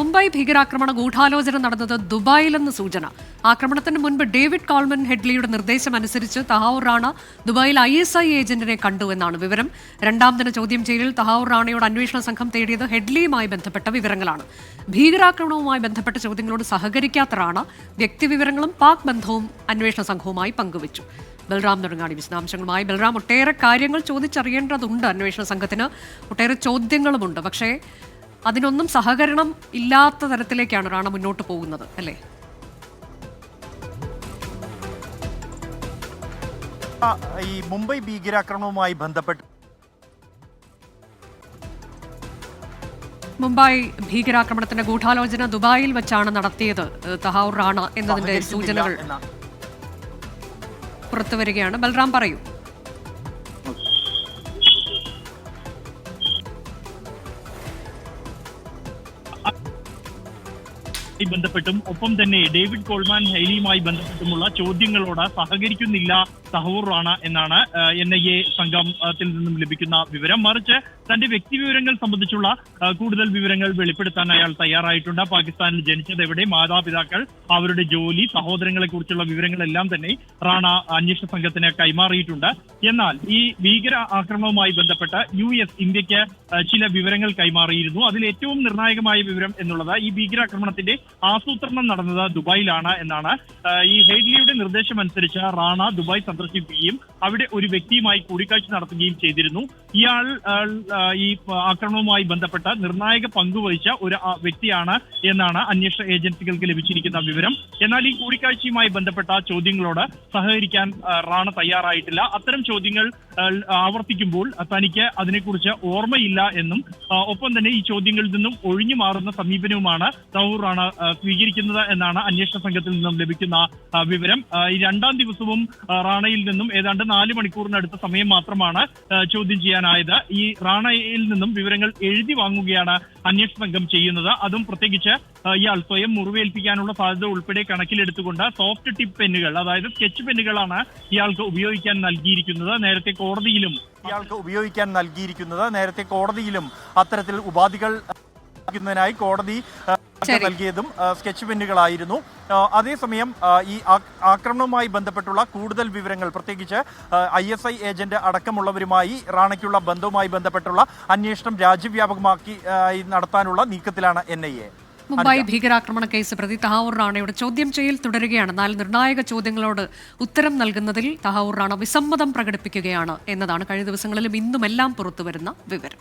മുംബൈ ഭീകരാക്രമണ ഗൂഢാലോചന നടന്നത് ദുബായിലെന്ന് സൂചന. ആക്രമണത്തിന് മുൻപ് ഡേവിഡ് കോൾമൻ ഹെഡ്ലിയുടെ നിർദ്ദേശമനുസരിച്ച് തഹാവൂർ റാണ ദുബായിൽ ISI ഏജന്റിനെ കണ്ടുവെന്നാണ് വിവരം. രണ്ടാം ദിന ചോദ്യം ചെയ്യലിൽ തഹാവൂർ റാണയോട് അന്വേഷണ സംഘം തേടിയത് ഹെഡ്ലിയുമായി ബന്ധപ്പെട്ട വിവരങ്ങളാണ്. ഭീകരാക്രമണവുമായി ബന്ധപ്പെട്ട ചോദ്യങ്ങളോട് സഹകരിക്കാത്ത റാണ വ്യക്തിവിവരങ്ങളും പാക് ബന്ധവും അന്വേഷണ സംഘവുമായി പങ്കുവച്ചു. ബൽറാം നെടുങ്ങാടി വിശദാംശങ്ങളുമായി. ബൽറാം, ഒട്ടേറെ കാര്യങ്ങൾ ചോദിച്ചറിയേണ്ടതുണ്ട് അന്വേഷണ സംഘത്തിന്, ഒട്ടേറെ ചോദ്യങ്ങളുമുണ്ട്. പക്ഷേ അതിനൊന്നും സഹകരണം ഇല്ലാത്ത തരത്തിലേക്കാണ് റാണ മുന്നോട്ട് പോകുന്നത്, അല്ലേ? ഈ മുംബൈ ഭീകരാക്രമണവുമായി ബന്ധപ്പെട്ട് മുംബൈ ഭീകരാക്രമണത്തിന്റെ ഗൂഢാലോചന ദുബായിൽ വെച്ചാണ് നടത്തിയത് തഹാവൂർ റാണ എന്നതിന്റെ സൂചനകൾ പുറത്തുവരികയാണ്. ബൽറാം, പറയൂ. ബന്ധപ്പെട്ടും ഒപ്പം തന്നെ ഡേവിഡ് കോൾമാൻ ഹെയ്ലിയുമായി ബന്ധപ്പെട്ടുമുള്ള ചോദ്യങ്ങളോട് സഹകരിക്കുന്നില്ല തഹാവൂർ റാണ എന്നാണ് NIA സംഘത്തിൽ നിന്നും ലഭിക്കുന്ന വിവരം. മറിച്ച് തന്റെ വ്യക്തിവിവരങ്ങൾ സംബന്ധിച്ചുള്ള കൂടുതൽ വിവരങ്ങൾ വെളിപ്പെടുത്താൻ അയാൾ തയ്യാറായിട്ടുണ്ട്. പാകിസ്ഥാനിൽ ജനിച്ചത് എവിടെ, മാതാപിതാക്കൾ, അവരുടെ ജോലി, സഹോദരങ്ങളെ കുറിച്ചുള്ള വിവരങ്ങളെല്ലാം തന്നെ റാണ അന്വേഷണ സംഘത്തിന് കൈമാറിയിട്ടുണ്ട്. എന്നാൽ ഈ ഭീകര ആക്രമണവുമായി ബന്ധപ്പെട്ട് US ഇന്ത്യക്ക് ചില വിവരങ്ങൾ കൈമാറിയിരുന്നു. അതിൽ ഏറ്റവും നിർണായകമായ വിവരം എന്നുള്ളത് ഈ ഭീകരാക്രമണത്തിന്റെ ആസൂത്രണം നടന്നത് ദുബായിലാണ് എന്നാണ്. ഈ ഹെയ്ഡ്ലിയുടെ നിർദ്ദേശമനുസരിച്ച് റാണ ദുബായ് സന്ദർശിക്കുകയും അവിടെ ഒരു വ്യക്തിയുമായി കൂടിക്കാഴ്ച നടത്തുകയും ചെയ്തിരുന്നു. ഇയാൾ ഈ ആക്രമണവുമായി ബന്ധപ്പെട്ട നിർണായക പങ്കുവഹിച്ച ഒരു വ്യക്തിയാണ് എന്നാണ് അന്വേഷണ ഏജൻസികൾക്ക് ലഭിച്ചിരിക്കുന്ന വിവരം. എന്നാൽ ഈ കൂടിക്കാഴ്ചയുമായി ബന്ധപ്പെട്ട ചോദ്യങ്ങളോട് സഹകരിക്കാൻ റാണ തയ്യാറായിട്ടില്ല. അത്തരം ചോദ്യങ്ങൾ ആവർത്തിക്കുമ്പോൾ തനിക്ക് അതിനെക്കുറിച്ച് ഓർമ്മയില്ല എന്നും ഒപ്പം തന്നെ ഈ ചോദ്യങ്ങളിൽ നിന്നും ഒഴിഞ്ഞു മാറുന്ന സമീപനവുമാണ് തഹാവൂർ റാണ സ്വീകരിക്കുന്നത് എന്നാണ് അന്വേഷണ സംഘത്തിൽ നിന്നും ലഭിക്കുന്ന വിവരം. ഈ രണ്ടാം ദിവസവും റാണയിൽ നിന്നും ഏതാണ്ട് 4 മണിക്കൂറിനടുത്ത സമയം മാത്രമാണ് ചോദ്യം ചെയ്യാനായത്. ഈ റാണയിൽ നിന്നും വിവരങ്ങൾ എഴുതി വാങ്ങുകയാണ് അന്വേഷണ സംഘം ചെയ്യുന്നത്. അതും പ്രത്യേകിച്ച് ഇയാൾ സ്വയം മുറിവേൽപ്പിക്കാനുള്ള സാധ്യത ഉൾപ്പെടെ കണക്കിലെടുത്തുകൊണ്ട് സോഫ്റ്റ് ടിപ്പ് പെന്നുകൾ, അതായത് സ്കെച്ച് പെന്നുകളാണ് ഇയാൾക്ക് ഉപയോഗിക്കാൻ നൽകിയിരിക്കുന്നത്. നേരത്തെ കോടതിയിലും അത്തരത്തിൽ ഉപാധികൾ കോടതി നൽകിയതും സ്കെച്ച് പെന്നുകളായിരുന്നു. അതേസമയം ഈ ആക്രമണവുമായി ബന്ധപ്പെട്ടുള്ള കൂടുതൽ വിവരങ്ങൾ, പ്രത്യേകിച്ച് ISI ഏജന്റ് അടക്കമുള്ളവരുമായി റാണയ്ക്കുള്ള ബന്ധവുമായി ബന്ധപ്പെട്ടുള്ള അന്വേഷണം രാജ്യവ്യാപകമാക്കി നടത്താനുള്ള നീക്കത്തിലാണ് NIA. മുംബൈ ഭീകരാക്രമണ കേസ് പ്രതി തഹാവൂർ റാണയുടെ ചോദ്യം ചെയ്യൽ തുടരുകയാണ്. 4 നിർണായക ചോദ്യങ്ങളോട് ഉത്തരം നൽകുന്നതിൽ തഹാവൂർ റാണ വിസമ്മതം പ്രകടിപ്പിക്കുകയാണ് എന്നതാണ് കഴിഞ്ഞ ദിവസങ്ങളിലും ഇന്നുമെല്ലാം പുറത്തുവരുന്ന വിവരം.